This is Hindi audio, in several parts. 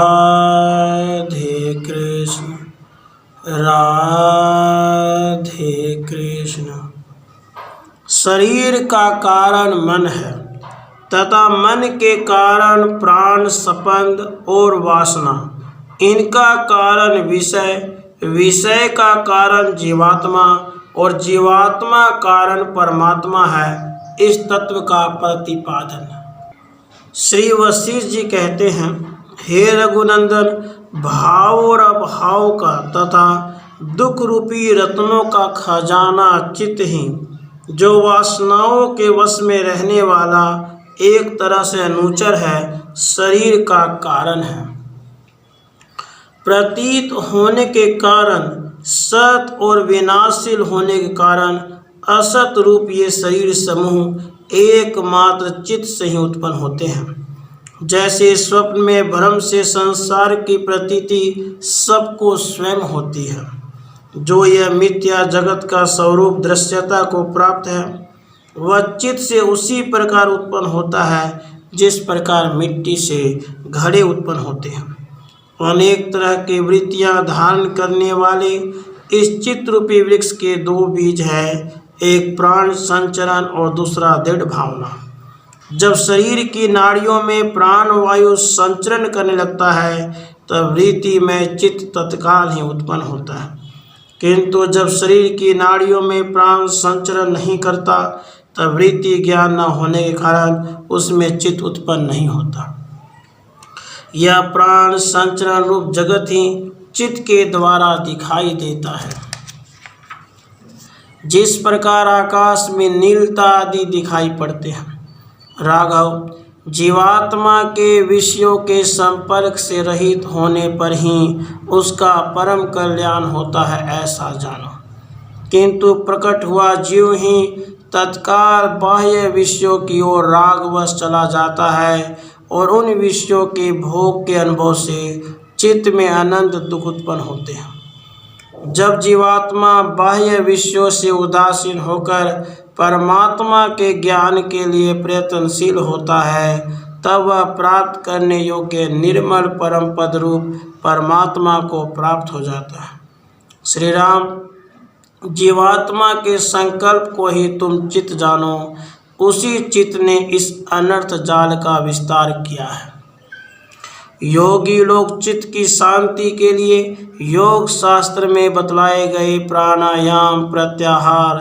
राधे कृष्ण राधे कृष्ण। शरीर का कारण मन है तथा मन के कारण प्राण, स्पंद और वासना। इनका कारण विषय, विषय का कारण जीवात्मा और जीवात्मा कारण परमात्मा है। इस तत्व का प्रतिपादन श्री वशिष्ठ जी कहते हैं, हे रघुनंदन, भाव और अभाव का तथा दुख रूपी रत्नों का खजाना चित्त ही, जो वासनाओं के वश में रहने वाला एक तरह से अनुचर है, शरीर का कारण है। प्रतीत होने के कारण सत और विनाशील होने के कारण असत रूप ये शरीर समूह एकमात्र चित्त से ही उत्पन्न होते हैं। जैसे स्वप्न में भ्रम से संसार की प्रतीति सबको स्वयं होती है, जो यह मिथ्या जगत का स्वरूप दृश्यता को प्राप्त है, वह चित्त से उसी प्रकार उत्पन्न होता है जिस प्रकार मिट्टी से घड़े उत्पन्न होते हैं। अनेक तरह की वृत्तियां धारण करने वाले इस चित्त रूपी वृक्ष के दो बीज है, एक प्राण संचरण और दूसरा दृढ़ भावना। जब शरीर की नाड़ियों में प्राण वायु संचरण करने लगता है तब वृत्ति में चित्त तत्काल ही उत्पन्न होता है, किंतु जब शरीर की नाड़ियों में प्राण संचरण नहीं करता तब वृत्ति ज्ञान न होने के कारण उसमें चित्त उत्पन्न नहीं होता। यह प्राण संचरण रूप जगत ही चित्त के द्वारा दिखाई देता है। जिस प्रकार आकाश में नीलता आदि दिखाई पड़ते हैं। राघव, जीवात्मा के विषयों के संपर्क से रहित होने पर ही उसका परम कल्याण होता है, ऐसा जानो। किंतु प्रकट हुआ जीव ही तत्काल बाह्य विषयों की ओर रागवश चला जाता है और उन विषयों के भोग के अनुभव से चित्त में अनंत दुख उत्पन्न होते हैं। जब जीवात्मा बाह्य विषयों से उदासीन होकर परमात्मा के ज्ञान के लिए प्रयत्नशील होता है, तब वह प्राप्त करने योग्य निर्मल परम पद रूप परमात्मा को प्राप्त हो जाता है। श्री राम, जीवात्मा के संकल्प को ही तुम चित्त जानो, उसी चित्त ने इस अनर्थ जाल का विस्तार किया है। योगी लोग चित्त की शांति के लिए योग शास्त्र में बतलाए गए प्राणायाम, प्रत्याहार,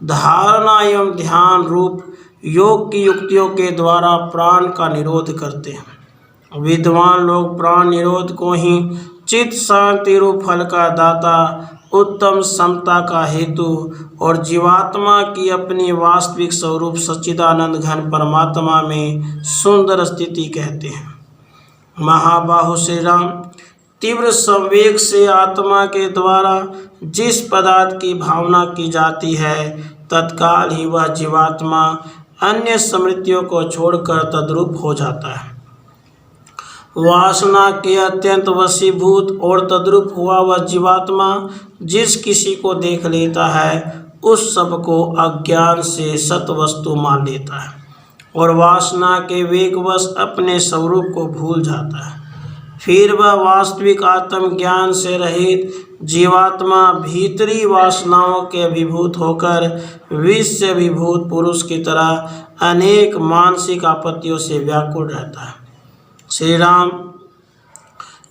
धारणा एवं ध्यान रूप योग की युक्तियों के द्वारा प्राण का निरोध करते हैं। विद्वान लोग प्राण निरोध को ही चित्त शांति रूप फल का दाता, उत्तम समता का हेतु और जीवात्मा की अपनी वास्तविक स्वरूप सच्चिदानंद घन परमात्मा में सुंदर स्थिति कहते हैं। महाबाहु श्री राम, तीव्र संवेग से आत्मा के द्वारा जिस पदार्थ की भावना की जाती है, तत्काल ही वह जीवात्मा अन्य स्मृतियों को छोड़कर तद्रूप हो जाता है। वासना के अत्यंत वशीभूत और तद्रूप हुआ वह जीवात्मा जिस किसी को देख लेता है, उस सब को अज्ञान से सत वस्तु मान लेता है और वासना के वेगवश अपने स्वरूप को भूल जाता है। फिर वह वास्तविक आत्मज्ञान से रहित जीवात्मा भीतरी वासनाओं के अभिभूत होकर विष से अभिभूत पुरुष की तरह अनेक मानसिक आपत्तियों से व्याकुल रहता है। श्री राम,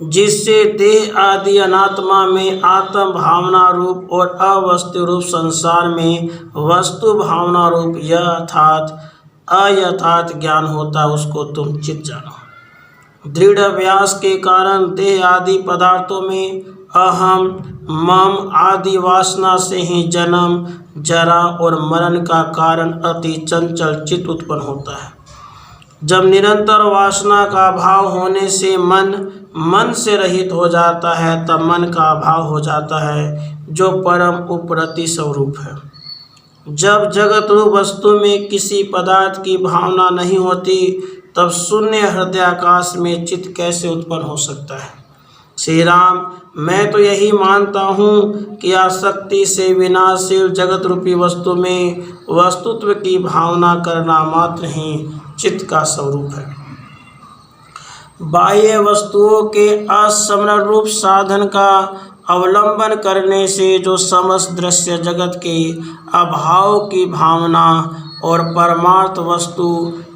जिससे देह आदि अनात्मा में आत्म भावना रूप और अवस्तु रूप संसार में वस्तु भावना रूप अयथार्थ ज्ञान होता, उसको तुम चित्त जानो। दृढ़ अभ्यास के कारण देह आदि पदार्थों में अहम, मम आदि वासना से ही जन्म, जरा और मरण का कारण अति चंचल चित्त उत्पन्न होता है। जब निरंतर वासना का भाव होने से मन से रहित हो जाता है, तब मन का अभाव हो जाता है, जो परम उपरति स्वरूप है। जब जगत रूप वस्तु में किसी पदार्थ की भावना नहीं होती, तब शून्य हृदयाकाश में चित्त कैसे उत्पन्न हो सकता है। श्री राम, मैं तो यही मानता हूँ कि आसक्ति से विनाशील जगत रूपी वस्तु में वस्तुत्व की भावना करना मात्र ही चित्त का स्वरूप है। बाह्य वस्तुओं के असमरण रूप साधन का अवलंबन करने से जो समस्त दृश्य जगत के अभाव की भावना और परमार्थ वस्तु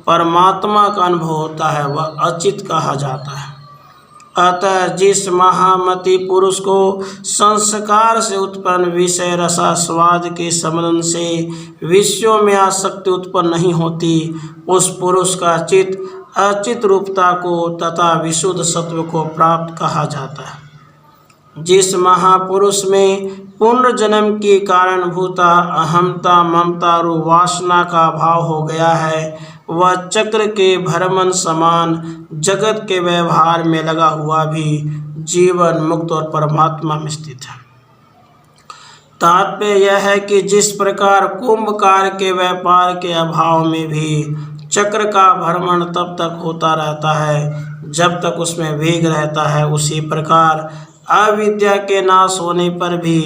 परमात्मा का अनुभव होता है वह अचित कहा जाता है। अतः जिस महामति पुरुष को संस्कार से उत्पन्न विषय रसास्वाद के संबंध से विषयों में आसक्ति उत्पन्न नहीं होती, उस पुरुष का चित्त अचित रूपता को तथा विशुद्ध सत्व को प्राप्त कहा जाता है। जिस महापुरुष में पुनर्जन्म के कारणभूता अहमता ममता और वासना का भाव हो गया है, वह चक्र के भ्रमण समान जगत के व्यवहार में लगा हुआ भी जीवन मुक्त और परमात्मा में स्थित है। तात्पर्य यह है कि जिस प्रकार कुंभकार के व्यापार के अभाव में भी चक्र का भ्रमण तब तक होता रहता है जब तक उसमें वेग रहता है, उसी प्रकार अविद्या के नाश होने पर भी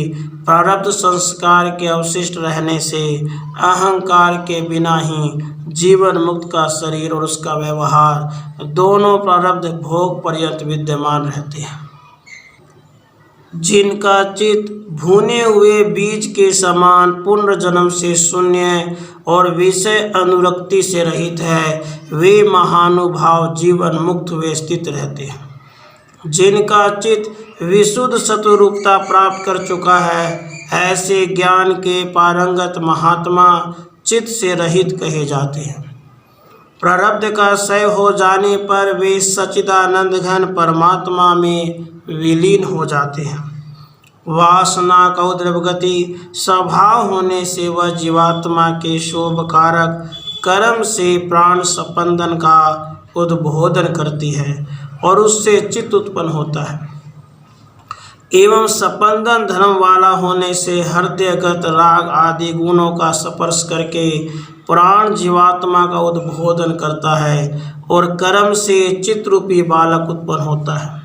प्रारब्ध संस्कार के अवशिष्ट रहने से अहंकार के बिना ही जीवन मुक्त का शरीर और उसका व्यवहार दोनों प्रारब्ध भोग पर्यंत विद्यमान रहते हैं। जिनका चित्त भुने हुए बीज के समान पुनर्जन्म से शून्य और विषय अनुरक्ति से रहित है, वे महानुभाव जीवन मुक्त हुए स्थित रहते हैं। जिनका चित्त विशुद्ध सत्वरूपता प्राप्त कर चुका है, ऐसे ज्ञान के पारंगत महात्मा चित्त से रहित कहे जाते हैं। प्रारब्ध का क्षय हो जाने पर वे सच्चिदानंद घन परमात्मा में विलीन हो जाते हैं। वासना का उद्रव गति स्वभाव होने से वह जीवात्मा के शोभकारक कर्म से प्राण स्पंदन का उद्बोधन करती है और उससे चित्त उत्पन्न होता है। एवं स्पंदन धर्म वाला होने से हृदयगत राग आदि गुणों का स्पर्श करके प्राण जीवात्मा का उद्बोधन करता है और कर्म से चित्तरूपी बालक उत्पन्न होता है।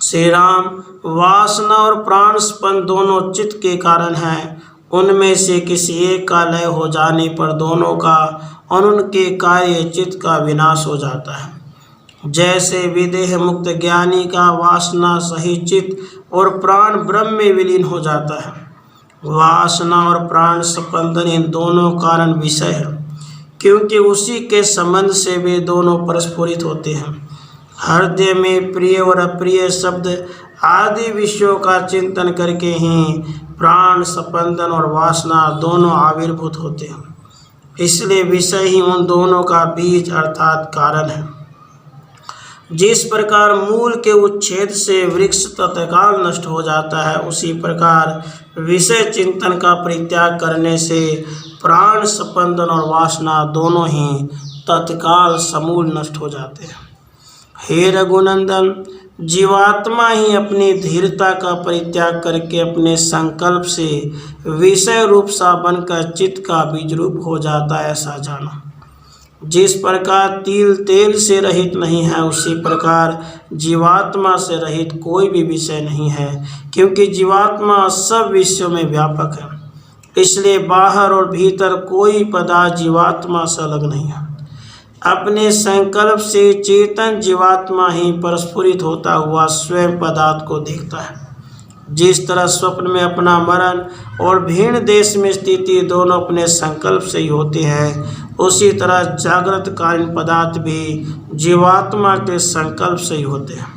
श्री राम वासना और प्राण स्पंद दोनों चित्त के कारण हैं। उनमें से किसी एक का लय हो जाने पर दोनों का और उनके कार्य चित्त का विनाश हो जाता है। जैसे विदेह मुक्त ज्ञानी का वासना सहित चित्त और प्राण ब्रह्म में विलीन हो जाता है। वासना और प्राण स्पंदन इन दोनों कारण विषय है, क्योंकि उसी के संबंध से वे दोनों परस्फुरित होते हैं। हृदय में प्रिय और अप्रिय शब्द आदि विषयों का चिंतन करके ही प्राण स्पंदन और वासना दोनों आविर्भूत होते हैं। इसलिए विषय ही उन दोनों का बीज अर्थात कारण है। जिस प्रकार मूल के उच्छेद से वृक्ष तत्काल नष्ट हो जाता है, उसी प्रकार विषय चिंतन का परित्याग करने से प्राण स्पंदन और वासना दोनों ही तत्काल समूल नष्ट हो जाते हैं। हे रघुनंदन, जीवात्मा ही अपनी धीरता का परित्याग करके अपने संकल्प से विषय रूप सा बनकर चित्त का बीज रूप हो जाता है, ऐसा जानो। जिस प्रकार तिल तेल से रहित नहीं है, उसी प्रकार जीवात्मा से रहित कोई भी विषय नहीं है, क्योंकि जीवात्मा सब विषयों में व्यापक है। इसलिए बाहर और भीतर कोई पदार्थ जीवात्मा से अलग नहीं है। अपने संकल्प से चेतन जीवात्मा ही परस्फुरित होता हुआ स्वयं पदार्थ को देखता है। जिस तरह स्वप्न में अपना मरण और भिन्न देश में स्थिति दोनों अपने संकल्प से ही होते हैं, उसी तरह जागृत कालीन पदार्थ भी जीवात्मा के संकल्प से ही होते हैं।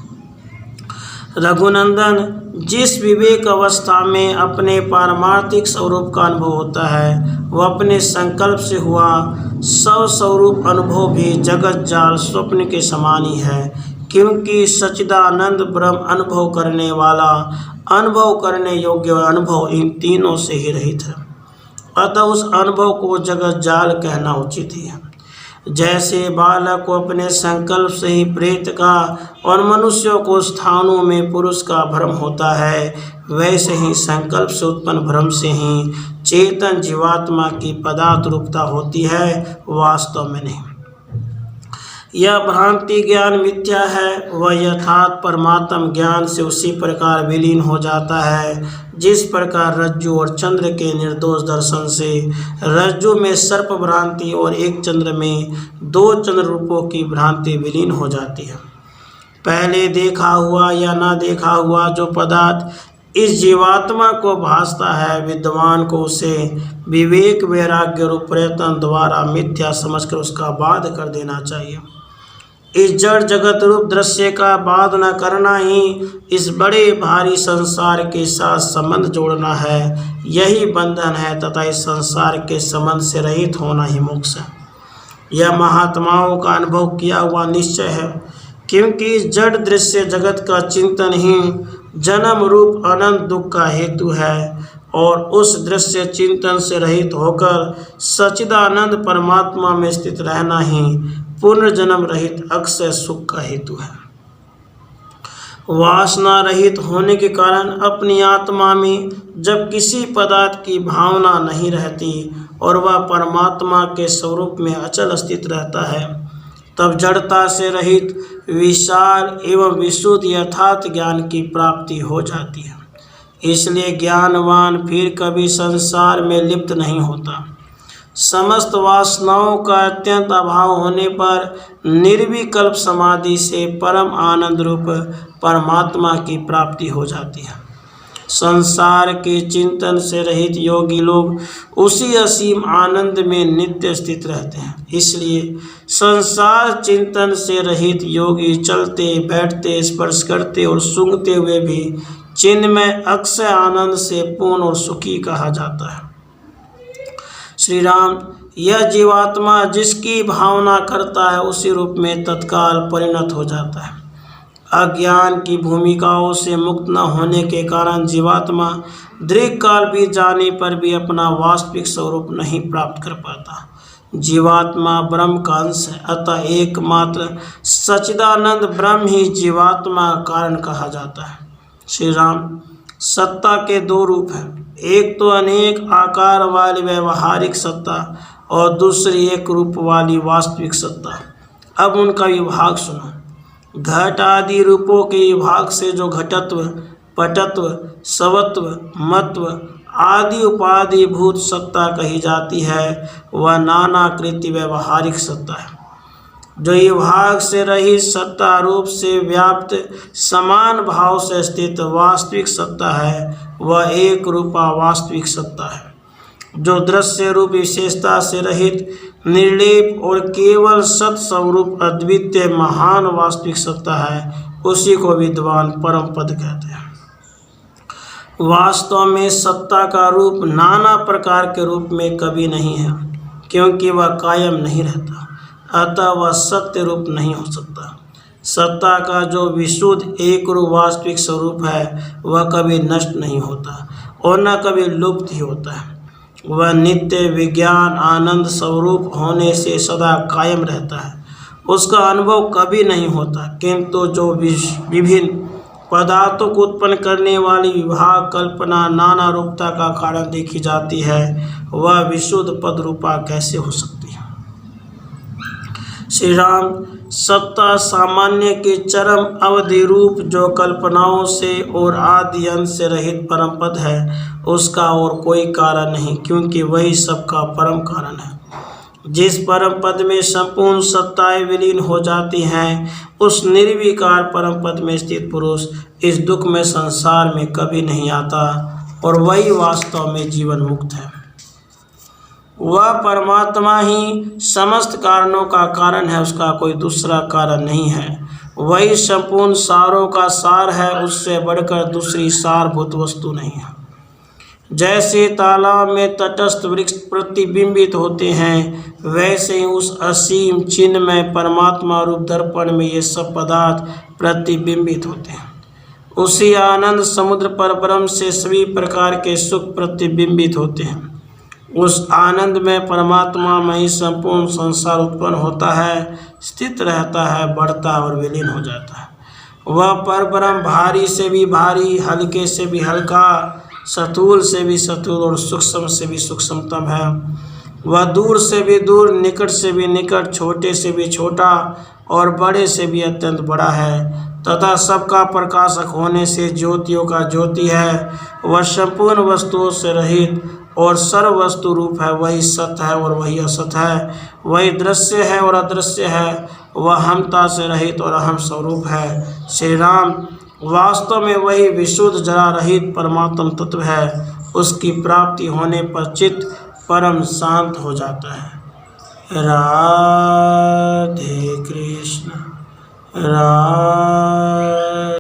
रघुनंदन, जिस विवेक अवस्था में अपने पारमार्थिक स्वरूप का अनुभव होता है, वह अपने संकल्प से हुआ स्वस्वरूप अनुभव भी जगत जाल स्वप्न के समान ही है, क्योंकि सच्चिदानंद ब्रह्म अनुभव करने वाला, अनुभव करने योग्य अनुभव इन तीनों से ही रहित है। अतः उस अनुभव को जगत जाल कहना उचित ही है। जैसे बालक को अपने संकल्प से ही प्रेत का और मनुष्यों को स्थानों में पुरुष का भ्रम होता है, वैसे ही संकल्प से उत्पन्न भ्रम से ही चेतन जीवात्मा की पदार्थ रूपता होती है, वास्तव में नहीं। यह भ्रांति ज्ञान मिथ्या है, वह यथार्थ परमात्म ज्ञान से उसी प्रकार विलीन हो जाता है जिस प्रकार रज्जु और चंद्र के निर्दोष दर्शन से रज्जु में सर्प भ्रांति और एक चंद्र में दो चंद्र रूपों की भ्रांति विलीन हो जाती है। पहले देखा हुआ या ना देखा हुआ जो पदार्थ इस जीवात्मा को भासता है, विद्वान को उसे विवेक वैराग्य और प्रयत्न द्वारा मिथ्या समझकर उसका बाध कर देना चाहिए। इस जड़ जगत रूप दृश्य का बाध न करना ही इस बड़े भारी संसार के साथ संबंध जोड़ना है, यही बंधन है तथा इस संसार के संबंध से रहित होना ही मोक्ष है। यह महात्माओं का अनुभव किया हुआ निश्चय है, क्योंकि इस जड़ दृश्य जगत का चिंतन ही जन्म रूप अनंत दुख का हेतु है और उस दृश्य चिंतन से रहित होकर सच्चिदानंद परमात्मा में स्थित रहना ही पुनर्जन्म रहित अक्षय सुख का हेतु है। वासना रहित होने के कारण अपनी आत्मा में जब किसी पदार्थ की भावना नहीं रहती और वह परमात्मा के स्वरूप में अचल स्थित रहता है, तब जड़ता से रहित विशाल एवं विशुद्ध यथार्थ ज्ञान की प्राप्ति हो जाती है। इसलिए ज्ञानवान फिर कभी संसार में लिप्त नहीं होता। समस्त वासनाओं का अत्यंत अभाव होने पर निर्विकल्प समाधि से परम आनंद रूप परमात्मा की प्राप्ति हो जाती है। संसार के चिंतन से रहित योगी लोग उसी असीम आनंद में नित्य स्थित रहते हैं। इसलिए संसार चिंतन से रहित योगी चलते बैठते स्पर्श करते और सूंघते हुए भी चिन्मय अक्षय आनंद से पूर्ण और सुखी कहा जाता है। श्री राम, यह जीवात्मा जिसकी भावना करता है उसी रूप में तत्काल परिणत हो जाता है। अज्ञान की भूमिकाओं से मुक्त न होने के कारण जीवात्मा दीर्घ काल बीत जाने पर भी अपना वास्तविक स्वरूप नहीं प्राप्त कर पाता। जीवात्मा ब्रह्म का अंश है, अतः एकमात्र सच्चिदानंद ब्रह्म ही जीवात्मा का कारण कहा जाता है। श्री राम, सत्ता के दो रूप हैं, एक तो अनेक आकार वाली व्यवहारिक सत्ता और दूसरी एक रूप वाली वास्तविक सत्ता। अब उनका विभाग सुनो। घट आदि रूपों के विभाग से जो घटत्व, पटत्व, सवत्व, मत्व आदि उपाधि भूत सत्ता कही जाती है, वह नानाकृति व्यवहारिक सत्ता है। जो विभाग से रहित सत्ता रूप से व्याप्त समान भाव से स्थित वास्तविक सत्ता है, वह एक रूपा वास्तविक सत्ता है। जो दृश्य रूप विशेषता से रहित निर्लेप और केवल सत स्वरूप अद्वितीय महान वास्तविक सत्ता है, उसी को विद्वान परम पद कहते हैं। वास्तव में सत्ता का रूप नाना प्रकार के रूप में कभी नहीं है, क्योंकि वह कायम नहीं रहता, अतः वह सत्य रूप नहीं हो सकता। सत्ता का जो विशुद्ध एक रूप वास्तविक स्वरूप है, वह कभी नष्ट नहीं होता और न कभी लुप्त ही होता है। वह नित्य विज्ञान आनंद स्वरूप होने से सदा कायम रहता है, उसका अनुभव कभी नहीं होता। किंतु जो विभिन्न पदार्थों को उत्पन्न करने वाली विभाग कल्पना नाना रूपता का कारण देखी जाती है, वह विशुद्ध पद रूपा कैसे हो सकती है। श्री राम, सत्ता सामान्य के चरम अवधि रूप जो कल्पनाओं से और आदि अंत से रहित परम पद है, उसका और कोई कारण नहीं, क्योंकि वही सबका परम कारण है। जिस परम पद में संपूर्ण सत्ताएं विलीन हो जाती हैं, उस निर्विकार परम पद में स्थित पुरुष इस दुख में संसार में कभी नहीं आता और वही वास्तव में जीवन मुक्त है। वह परमात्मा ही समस्त कारणों का कारण है, उसका कोई दूसरा कारण नहीं है। वही संपूर्ण सारों का सार है, उससे बढ़कर दूसरी सारभूत वस्तु नहीं है। जैसे तालाब में तटस्थ वृक्ष प्रतिबिंबित होते हैं, वैसे ही उस असीम चिन्मय परमात्मा रूप दर्पण में ये सब पदार्थ प्रतिबिंबित होते हैं। उसी आनंद समुद्र पर ब्रह्म से सभी प्रकार के सुख प्रतिबिंबित होते हैं। उस आनंद में परमात्मा में ही संपूर्ण संसार उत्पन्न होता है, स्थित रहता है, बढ़ता और विलीन हो जाता है। वह परब्रह्म भारी से भी भारी, हल्के से भी हल्का, सतूल से भी सतूल और सूक्ष्म से भी सूक्ष्मतम है। वह दूर से भी दूर, निकट से भी निकट, छोटे से भी छोटा और बड़े से भी अत्यंत बड़ा है, तथा सबका प्रकाशक होने से ज्योतियों का ज्योति है। वह संपूर्ण वस्तुओं से रहित और सर्व वस्तु रूप है, वही सत्य है और वही असत है, वही दृश्य है और अदृश्य है, वह हमता से रहित और अहम स्वरूप है। श्री राम वास्तव में वही विशुद्ध जरा रहित परमात्म तत्व है। उसकी प्राप्ति होने पर चित्त परम शांत हो जाता है। राधे कृष्ण राधे